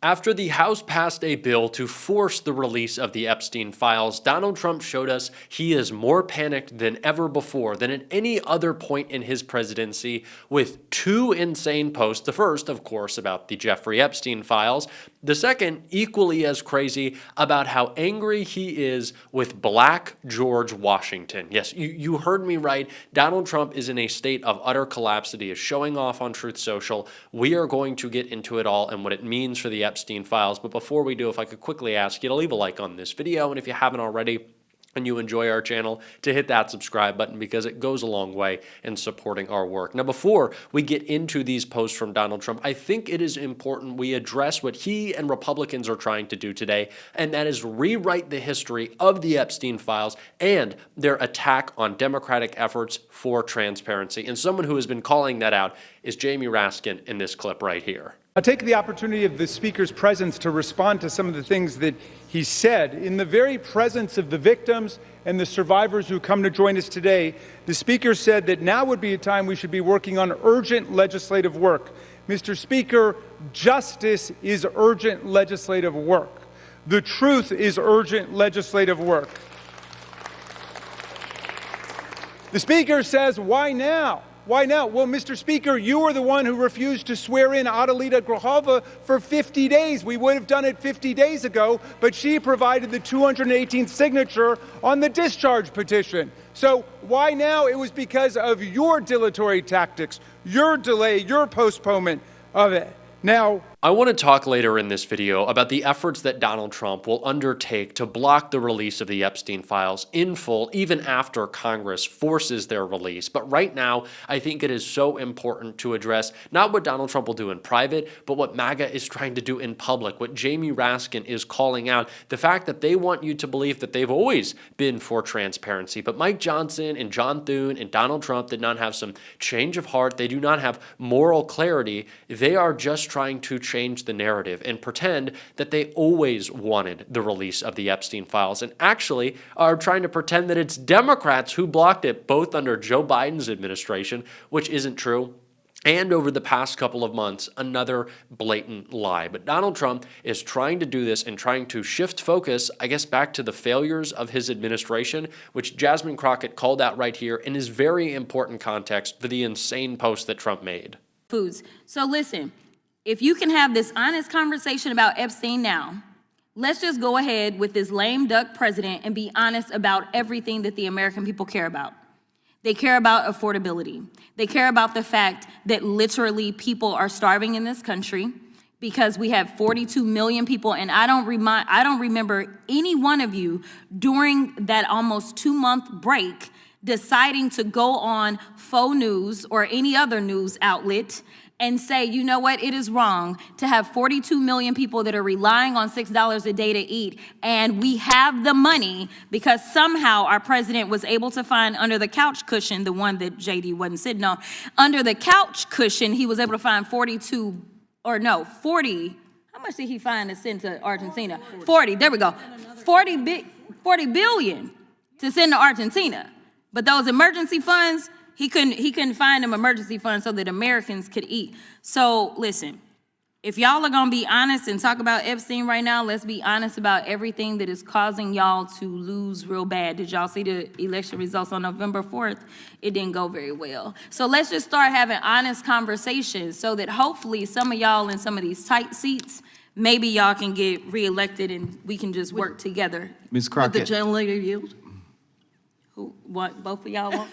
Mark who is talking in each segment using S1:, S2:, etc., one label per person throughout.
S1: After the House passed a bill to force the release of the Epstein files, Donald Trump showed us he is more panicked than ever before, than at any other point in his presidency, with two insane posts. The first, of course, about the Jeffrey Epstein files. The second, equally as crazy, about how angry he is with Black George Washington. Yes, you heard me right. Donald Trump is in a state of utter collapse that he is showing off on Truth Social. We are going to get into it all and what it means for the Epstein files. But before we do, if I could quickly ask you to leave a like on this video, and if you haven't already, and you enjoy our channel, to hit that subscribe button because it goes a long way in supporting our work. Now, before we get into these posts from Donald Trump, I think it is important we address what he and Republicans are trying to do today, and that is rewrite the history of the Epstein files and their attack on Democratic efforts for transparency. And someone who has been calling that out is Jamie Raskin in this clip right here.
S2: I'll take the opportunity of the Speaker's presence to respond to some of the things that he said. In the very presence of the victims and the survivors who come to join us today, the Speaker said that now would be a time we should be working on urgent legislative work. Mr. Speaker, justice is urgent legislative work. The truth is urgent legislative work. The Speaker says, why now? Why now? Well, Mr. Speaker, you were the one who refused to swear in Adelita Grajova for 50 days. We would have done it 50 days ago, but she provided the 218th signature on the discharge petition. So why now? It was because of your dilatory tactics, your delay, your postponement of it. Now,
S1: I want to talk later in this video about the efforts that Donald Trump will undertake to block the release of the Epstein files in full, even after Congress forces their release. But right now, I think it is so important to address not what Donald Trump will do in private, but what MAGA is trying to do in public, what Jamie Raskin is calling out, the fact that they want you to believe that they've always been for transparency. But Mike Johnson and John Thune and Donald Trump did not have some change of heart. They do not have moral clarity. They are just trying to change the narrative and pretend that they always wanted the release of the Epstein files, and actually are trying to pretend that it's Democrats who blocked it, both under Joe Biden's administration, which isn't true, and over the past couple of months, another blatant lie. But Donald Trump is trying to do this and trying to shift focus, I guess, back to the failures of his administration, which Jasmine Crockett called out right here in is very important context for the insane post that Trump made.
S3: Foods. So listen, if you can have this honest conversation about Epstein now, let's just go ahead with this lame duck president and be honest about everything that the American people care about. They care about affordability. They care about the fact that literally people are starving in this country because we have 42 million people, and I don't remember any one of you during that almost 2-month break deciding to go on faux news or any other news outlet and say, you know what, it is wrong to have 42 million people that are relying on $6 a day to eat, and we have the money because somehow our president was able to find under the couch cushion, the one that JD wasn't sitting on, under the couch cushion, he was able to find 40, how much did he find to send to Argentina? 40, there we go, 40 billion to send to Argentina. But those emergency funds, he couldn't find them emergency funds so that Americans could eat. So listen, if y'all are gonna be honest and talk about Epstein right now, let's be honest about everything that is causing y'all to lose real bad. Did y'all see the election results on November 4th? It didn't go very well. So let's just start having honest conversations so that hopefully some of y'all in some of these tight seats, maybe y'all can get reelected and we can just work together.
S4: Ms. Crockett.
S5: Would the gentlelady yield?
S3: Who, what, both of y'all want?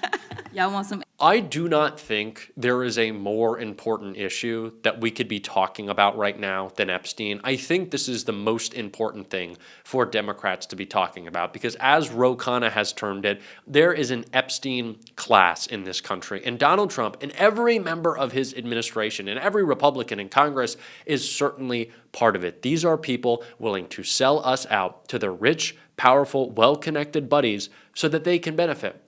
S3: Y'all want some?
S1: I do not think there is a more important issue that we could be talking about right now than Epstein. I think this is the most important thing for Democrats to be talking about because, as Ro Khanna has termed it, there is an Epstein class in this country. And Donald Trump and every member of his administration and every Republican in Congress is certainly part of it. These are people willing to sell us out to their rich, powerful, well-connected buddies so that they can benefit.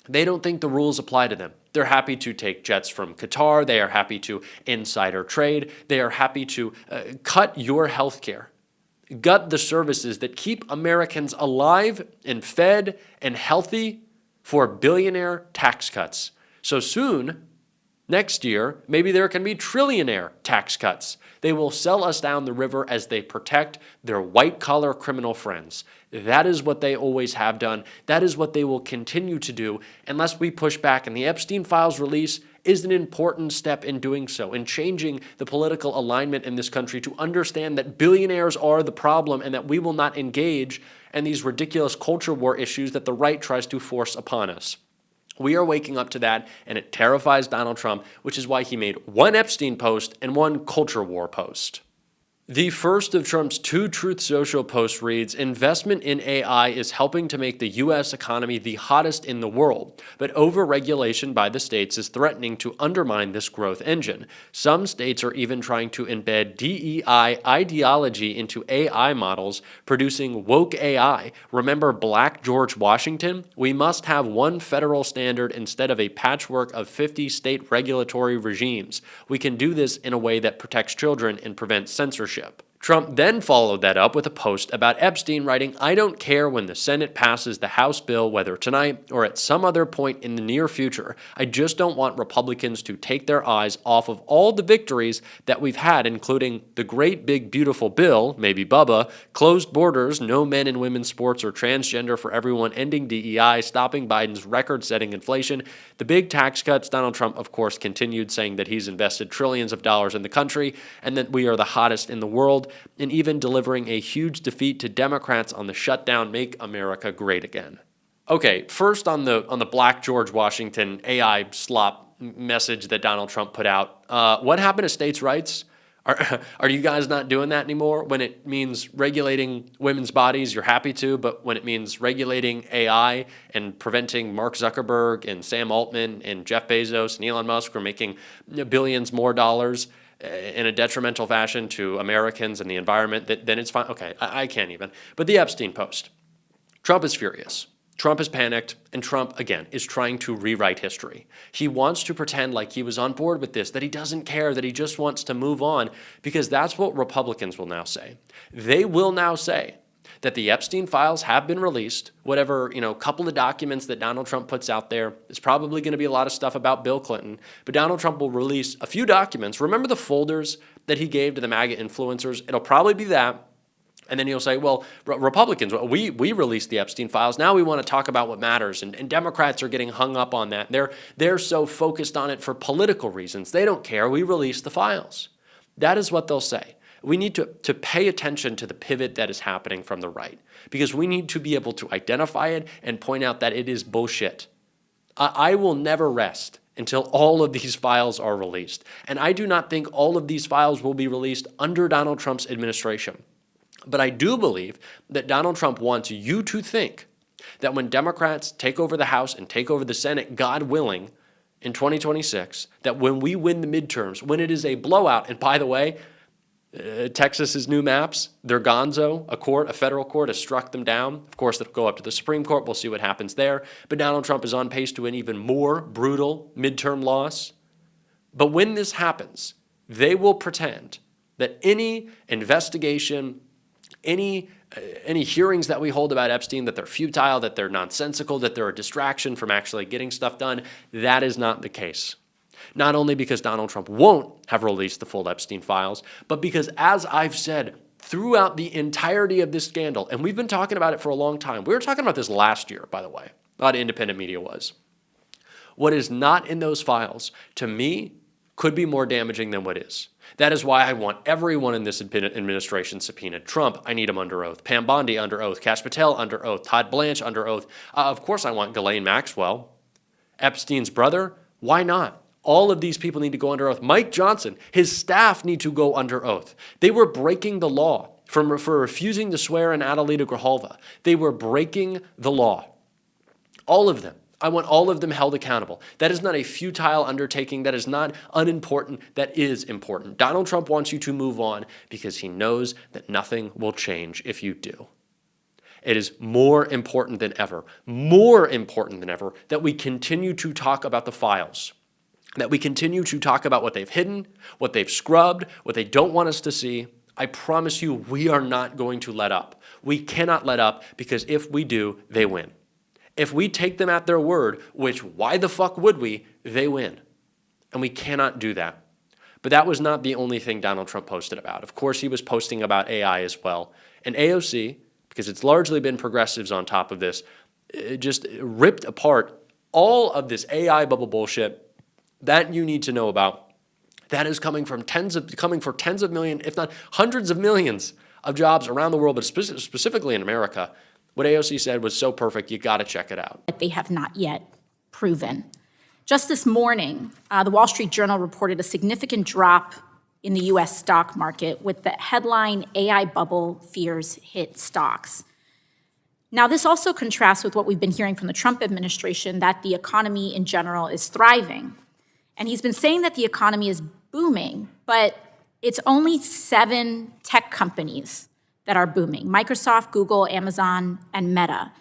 S1: They don't think the rules apply to them. They're happy to take jets from Qatar. They are happy to insider trade. They are happy to cut your health care, gut the services that keep Americans alive and fed and healthy for billionaire tax cuts. So soon, next year, maybe there can be trillionaire tax cuts. They will sell us down the river as they protect their white-collar criminal friends. That is what they always have done. That is what they will continue to do unless we push back. And the Epstein Files release is an important step in doing so, in changing the political alignment in this country to understand that billionaires are the problem and that we will not engage in these ridiculous culture war issues that the right tries to force upon us. We are waking up to that, and it terrifies Donald Trump, which is why he made one Epstein post and one culture war post. The first of Trump's two Truth Social posts reads, "Investment in AI is helping to make the U.S. economy the hottest in the world, but over-regulation by the states is threatening to undermine this growth engine. Some states are even trying to embed DEI ideology into AI models, producing woke AI. Remember Black George Washington? We must have one federal standard instead of a patchwork of 50 state regulatory regimes. We can do this in a way that protects children and prevents censorship." Trump then followed that up with a post about Epstein, writing, "I don't care when the Senate passes the House bill, whether tonight or at some other point in the near future. I just don't want Republicans to take their eyes off of all the victories that we've had, including the great big beautiful bill, maybe Bubba, closed borders, no men and women's sports or transgender for everyone, ending DEI, stopping Biden's record-setting inflation, the big tax cuts." Donald Trump, of course, continued saying that he's invested trillions of dollars in the country and that we are the hottest in the world, and even delivering a huge defeat to Democrats on the shutdown Make America Great Again. Okay, first on the Black George Washington AI slop message that Donald Trump put out. What happened to states' rights? Are you guys not doing that anymore? When it means regulating women's bodies, you're happy to, but when it means regulating AI and preventing Mark Zuckerberg and Sam Altman and Jeff Bezos and Elon Musk from making billions more dollars in a detrimental fashion to Americans and the environment, then it's fine. Okay, I can't even. But the Epstein post. Trump is furious. Trump is panicked, and Trump, again, is trying to rewrite history. He wants to pretend like he was on board with this, that he doesn't care, that he just wants to move on, because that's what Republicans will now say. They will now say that the Epstein files have been released. Whatever, couple of documents that Donald Trump puts out there, is probably going to be a lot of stuff about Bill Clinton, but Donald Trump will release a few documents. Remember the folders that he gave to the MAGA influencers? It'll probably be that. And then he'll say, well, Republicans, we released the Epstein files. Now we want to talk about what matters. And Democrats are getting hung up on that. They're so focused on it for political reasons. They don't care. We released the files. That is what they'll say. We need to pay attention to the pivot that is happening from the right, because we need to be able to identify it and point out that it is bullshit. I will never rest until all of these files are released. And I do not think all of these files will be released under Donald Trump's administration. But I do believe that Donald Trump wants you to think that when Democrats take over the House and take over the Senate, God willing, in 2026, that when we win the midterms, when it is a blowout, and by the way, Texas's new maps, they're gonzo. A federal court has struck them down. Of course, they'll go up to the Supreme Court. We'll see what happens there. But Donald Trump is on pace to an even more brutal midterm loss. But when this happens, they will pretend that any investigation, any hearings that we hold about Epstein, that they're futile, that they're nonsensical, that they're a distraction from actually getting stuff done. That is not the case. Not only because Donald Trump won't have released the full Epstein files, but because, as I've said throughout the entirety of this scandal, and we've been talking about it for a long time. We were talking about this last year, by the way. A lot of independent media was. What is not in those files, to me, could be more damaging than what is. That is why I want everyone in this administration subpoenaed. Trump, I need him under oath. Pam Bondi under oath. Kash Patel under oath. Todd Blanche under oath. Of course I want Ghislaine Maxwell. Epstein's brother, why not? All of these people need to go under oath. Mike Johnson, his staff need to go under oath. They were breaking the law for refusing to swear in Adelita Grijalva. They were breaking the law. All of them. I want all of them held accountable. That is not a futile undertaking. That is not unimportant. That is important. Donald Trump wants you to move on because he knows that nothing will change if you do. It is more important than ever, that we continue to talk about the files, that we continue to talk about what they've hidden, what they've scrubbed, what they don't want us to see. I promise you, we are not going to let up. We cannot let up, because if we do, they win. If we take them at their word, which why the fuck would we, they win. And we cannot do that. But that was not the only thing Donald Trump posted about. Of course, he was posting about AI as well. And AOC, because it's largely been progressives on top of this, it just ripped apart all of this AI bubble bullshit that you need to know about. That is coming for tens of millions, if not hundreds of millions of jobs around the world, but specifically in America. What AOC said was so perfect, you got to check it out.
S4: That they have not yet proven. Just this morning, the Wall Street Journal reported a significant drop in the U.S. stock market with the headline, AI bubble fears hit stocks. Now, this also contrasts with what we've been hearing from the Trump administration, that the economy in general is thriving. And he's been saying that the economy is booming, but it's only 7 tech companies that are booming: Microsoft, Google, Amazon, and Meta.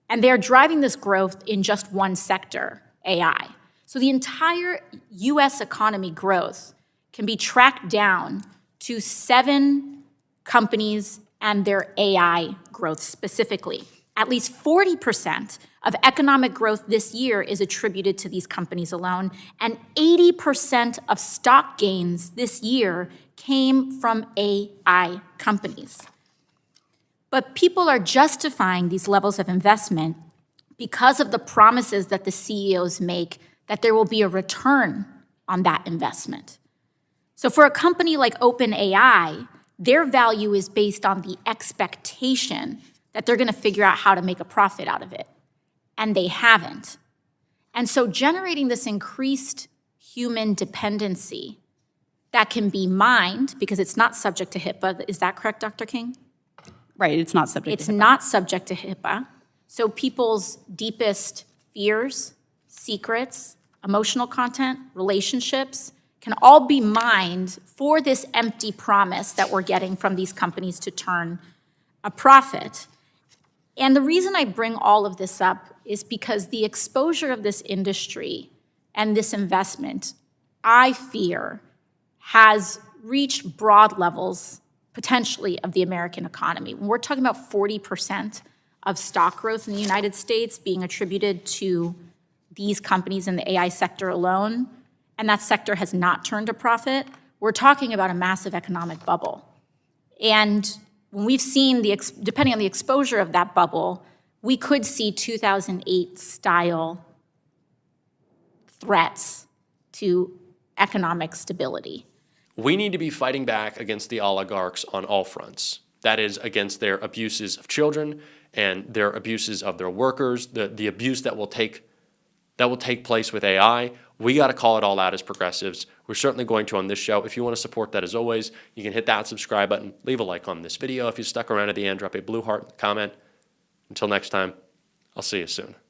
S4: And they're driving this growth in just one sector, AI. So the entire US economy growth can be tracked down to 7 companies and their AI growth specifically. At least 40% of economic growth this year is attributed to these companies alone, and 80% of stock gains this year came from AI companies. But people are justifying these levels of investment because of the promises that the CEOs make that there will be a return on that investment. So for a company like OpenAI, their value is based on the expectation that they're going to figure out how to make a profit out of it. And they haven't. And so generating this increased human dependency that can be mined, because it's not subject to HIPAA, is that correct, Dr. King?
S5: Right, it's not subject to HIPAA.
S4: It's not subject to HIPAA. So people's deepest fears, secrets, emotional content, relationships can all be mined for this empty promise that we're getting from these companies to turn a profit. And the reason I bring all of this up is because the exposure of this industry and this investment, I fear, has reached broad levels potentially of the American economy. When we're talking about 40% of stock growth in the United States being attributed to these companies in the AI sector alone, and that sector has not turned a profit, we're talking about a massive economic bubble. And when we've seen, depending on the exposure of that bubble, we could see 2008-style threats to economic stability.
S1: We need to be fighting back against the oligarchs on all fronts. That is, against their abuses of children and their abuses of their workers, the abuse that will take place with AI. We got to call it all out as progressives. We're certainly going to on this show. If you want to support that, as always, you can hit that subscribe button, leave a like on this video. If you stuck around at the end, drop a blue heart in the comment. Until next time, I'll see you soon.